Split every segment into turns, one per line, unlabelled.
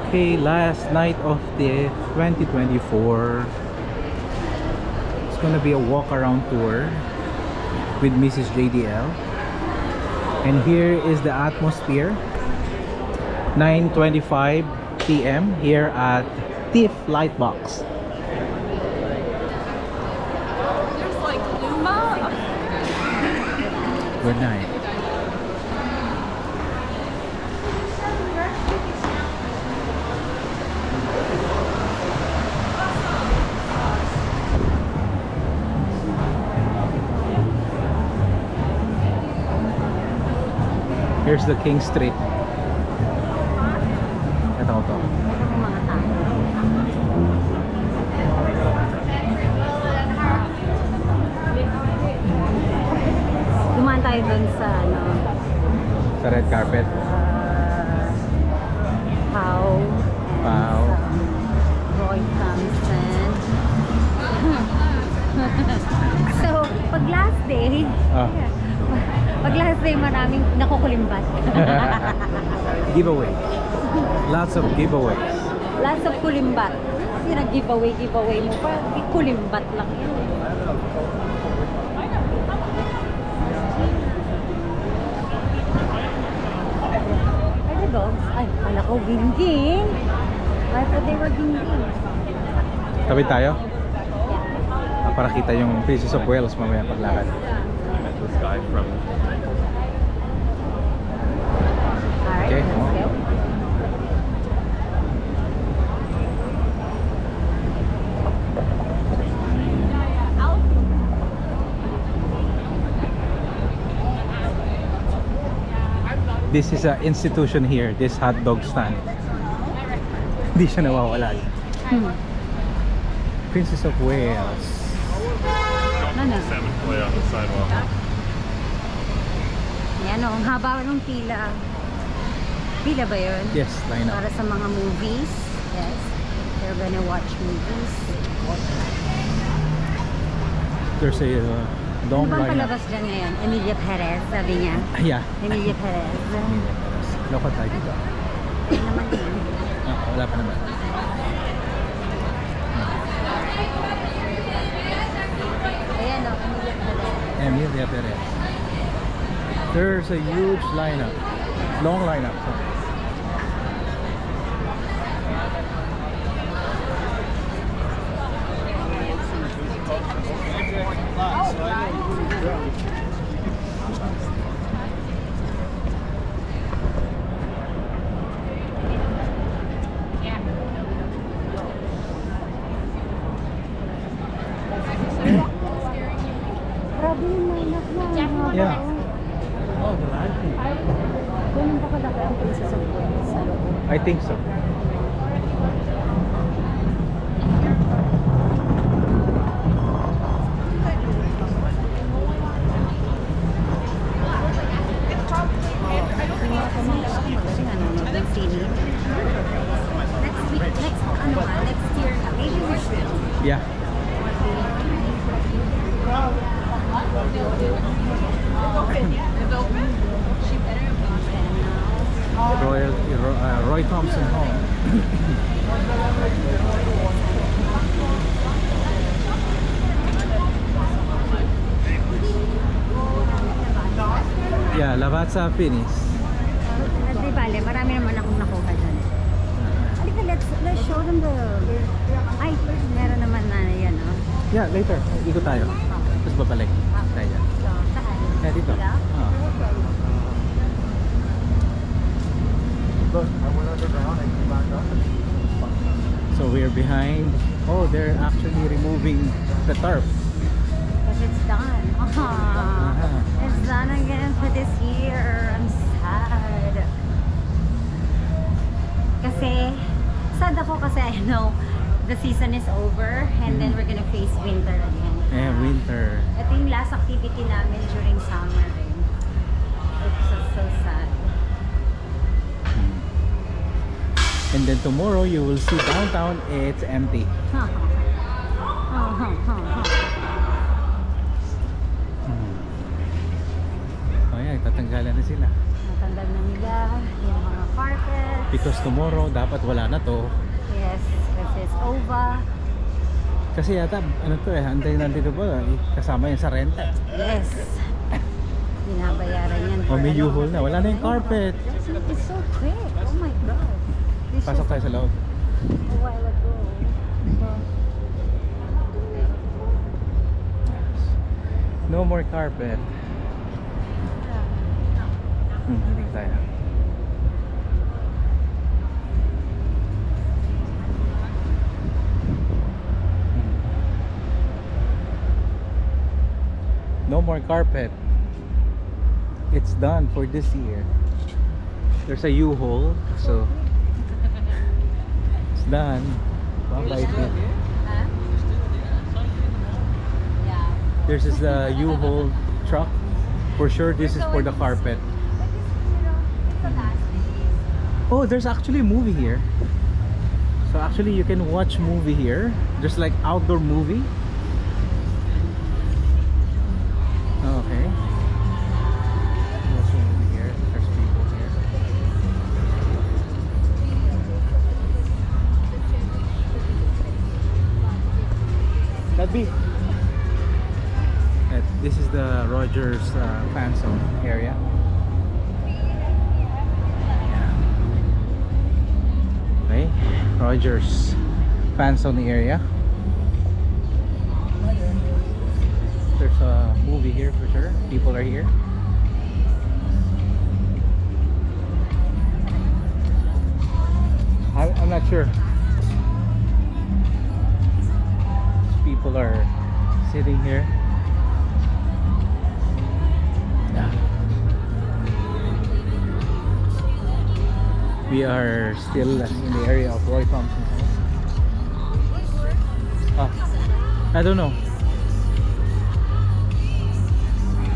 Okay, last night of the 2024. It's gonna be a walk around tour with Mrs. JDL. And here is the atmosphere. 9:25 p.m. here at TIFF Lightbox.
There's like Luma.
Good night. Here's the King Street. Ito to.
Dumaan tayo dun sa ano,
Sa red carpet.
Pau.
Wow.
Roy Thompson. So, pag last day,
Ah.
pag last day maraming nakukulimbat.
Giveaway. Lots of giveaways.
Lots of kulimbat. Kasi nag-giveaway mo pa, kulimbat lang yun. Are the dogs? Ay, pala ko gingging. I thought they were gingging.
Tabi tayo?
Yeah.
Para kita yung Princess of Wales mamaya paglakad.
This guy from
Alright,
Okay.
let's go.
This is an institution here, this hot dog stand. Hindi siya nawawala. Princess of Wales.
Ano?
salmon fillet on the sidewalk.
Yan o, ang haba ng pila. Pila ba yun?
Yes, line up.
Para sa mga movies. Yes. They're gonna watch movies.
There's a long
Ano bang
line up.
palabas dyan ngayon? Emilia Perez, sabi niya.
Yeah.
Emilia Perez.
Lokal tayo dito.
Ano naman yun?
Ah, wala pa naman.
Ayan o, Emilia Perez.
Emilia Perez. There's a huge lineup. Long lineup.
Grabe yung lineup na.
Yeah.
Ganun ba kalaki ang Princess of Wales sa loob?
I think so.
Next year na. Maybe we should.
Yeah. Roy Thompson Hall. Yeah, Lavazza Finis.
Di bale, marami naman akong nakuha dyan. Halika, let's show them the... Ay, meron naman na yan, oh.
Yeah, later. Ikot tayo. Tapos babalik. Tayo dyan.
So, saan?
Yeah, dito.
Dito?
Ah. So we're behind. Oh, they're actually removing the tarp.
Because it's done. It's done again for this year. I'm sad. Kasi, sad ako kasi I know the season is over and then we're gonna face winter again.
Eh, winter.
Ito yung last activity namin during summer rin. It's so sad.
And then tomorrow you will see downtown, it's empty. Oh yeah, tatanggalan na sila.
Natanggal na nila yung mga carpet.
Because tomorrow dapat wala na to.
Yes, kasi it's over.
Kasi yata ano to eh, nandito ba kasama yun sa renta.
Yes. Binabayaran yan.
O may
for
U-Haul na, wala na yung carpet.
It's so quick. Oh my God. This
Pasok
was
tayo sa loob.
a while ago.
No more carpet. Hindi tayo. No more carpet. It's done for this year. There's a U-Haul, so it's done. Bye-bye. There's this U-Haul truck. For sure, this is for the carpet. Oh, there's actually a movie here. So actually, you can watch movie here. There's like outdoor movie. Okay. Watch a movie here. There's people here. That be. This is the Rogers fan zone area. Okay, Rogers fan zone area. There's a movie here for sure. People are here. I'm not sure. People are sitting here. We are still in the area of Roy Thompson House. I don't know.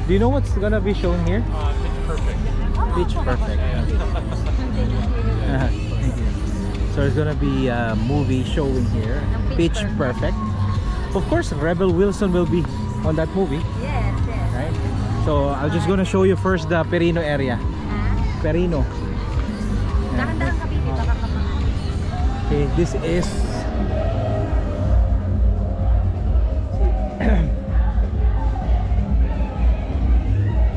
Do you know what's gonna be shown here?
Pitch Perfect.
Pitch Perfect. Thank you. So there's gonna be a movie showing here. Pitch Perfect. Of course, Rebel Wilson will be on that movie.
Yes, yes.
Right? So I'm just gonna show you first the Perino area. Perino.
Dahan-dahan ka, baby, baka kapag.
Okay, this is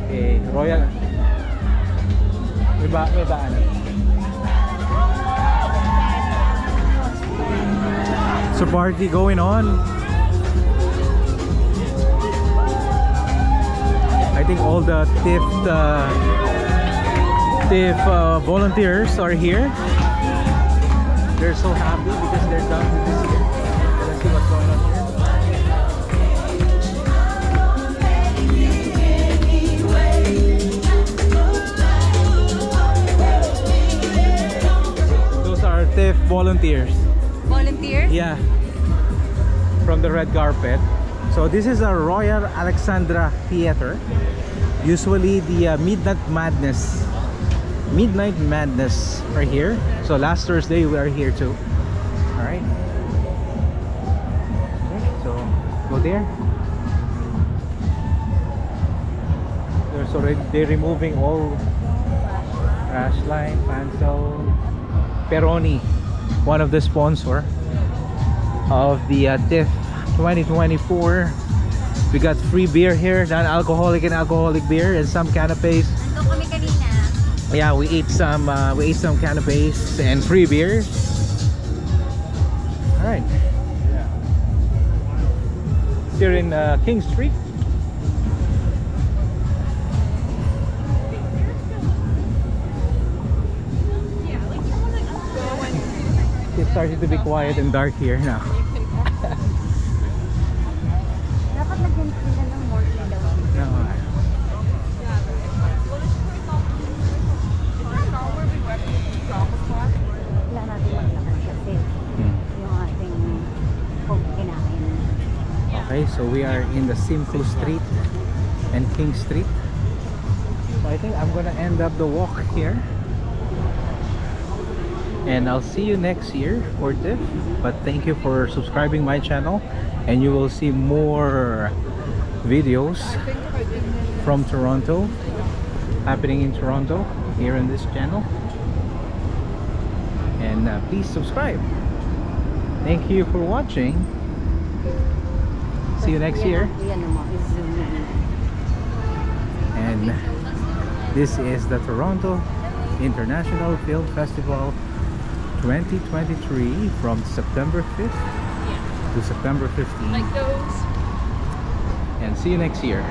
okay, Royal. May ba ano? So party going on. I think all the TIFF volunteers are here. They're so happy because they're done with this year. Let's see what's going on here. Those are TIFF volunteers.
Volunteers?
Yeah. From the red carpet. So this is a Royal Alexandra Theater. Usually the Midnight Madness are here. So last Thursday we are here too. Alright. Okay, so go there. So they're removing all crash line, Pansel, Peroni, one of the sponsor of the TIFF 2024. We got free beer here, non-alcoholic and alcoholic beer, and some canapes.
Nandun kami kanina.
Yeah, we ate some canapes and free beers. All right. Here in King Street. It's starting to be quiet and dark here now.
Dapat lagyan sila ng more ilaw.
No.
Wala natin maglakad kasi yung ating kinain.
Okay, so we are in the Simcoe Street and King Street. So I think I'm gonna end up the walk here. And I'll see you next year for TIFF. But thank you for subscribing my channel, and you will see more videos from Toronto happening in Toronto here in this channel. and please subscribe. Thank you for watching. See you next year.
Yan mo, i-zoom in.
And this is the Toronto International Film Festival 2023 from September 5th to September 15th.
Like those.
And see you next year.